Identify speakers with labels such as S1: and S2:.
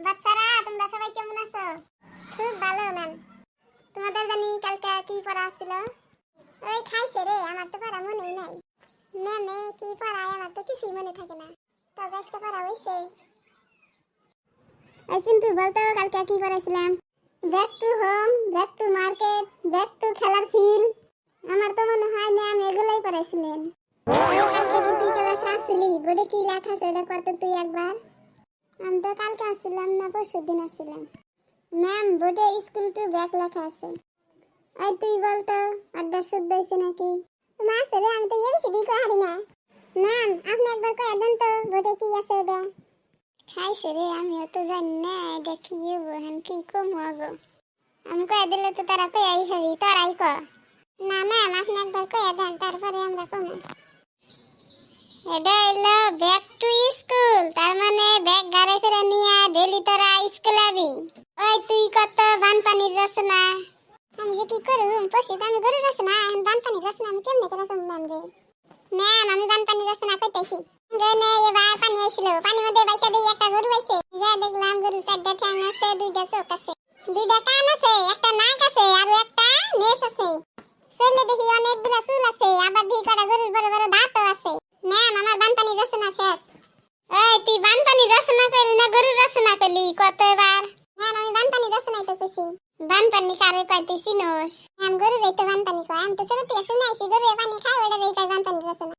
S1: বাচ্চারা তোমরা সবাই কেমন আছো? খুব ভালো ম্যাম। তোমাদের জানি কালকে কি পড়া ছিল? ওই খাইছে রে, আমার তো পড়া মনেই নাই। ম্যামে কি পড়ায় আমার তো কিছুই মনে থাকে না। তবে আজকে পড়া হইছে। এই সিম্পল বলতো কালকে কি পড়াইছিলাম? Back to home, back to market, back to খেলার ফিল্ড। আমার তো মনে হয় ম্যাম এগুলাই পড়াইছিলেন। এই কালকে কি তুই ক্লাসে আসছিলি? বোর্ডে কি লেখা আছে এটা কত তুই একবার? আমি তো কালকে আসছিলাম না, পরশুদিন আসছিলাম। ম্যাম বোর্ডে স্কুল টু ব্যাক লেখা আছে। এই তুই বলতো আড্ডা শুদ্ধ হয়েছে নাকি? মাস রে, আমি তো এবিসিডি কই হারি না। ম্যাম আপনি একবার কই দেন তো বোর্ডে কি আছে ওটা? খাইছে রে, আমিও তো জানি না এটা কি হবো, কি কম হবো। আমি কই দিলে তো তারা কই আই হবি, তারাই ক। না ম্যাম আপনি একবার কই দেন, তারপরে আমরা কমু। এটা হলো ব্যাক টু স্কুল, তার মানে ব্যাগ গাড়ি করে নিয়ে ডেলি তোরা স্কুল আবি। ওই তুই কত বানপানির রচনা? আমি যে কি করুম, পড়ছি তো আমি গরুর রচনা, এখন বানপানির রচনা আমি কেমনে করে কম ম্যাম রে? ম্যাম আমি বানপানির রচনা করতেছি। গনে এবার পানি আইছিল, পানির মধ্যে বাইসা দিয়ে একটা গরু আইছে। যা দেখলাম গরুর চারটা ঠ্যাং আছে, দুইটা চোখ আছে, দুইটা কান আছে, একটা নাক আছে আর একটা নেস আছে। শরীরে দেখি অনেকগুলো চুল আছে, আবার দেখি কটা গরুর বড় বড় দাঁতও আছে। ম্যাম আমার বানপানির রচনা শেষ। এই তুই বানপানির রচনা করলি না গরুর রচনা করলি কতবার? ম্যাম আমি বানপানির রচনাই তো কইছি। বানপানি কারে কইতে চিনোস? ম্যাম গরুর এই তো বানপানি কয়, আমি তো ছোট থেকে শুনে আইছি গরুর পানি খায়, ওটা এই কয় বানপানির রচনা।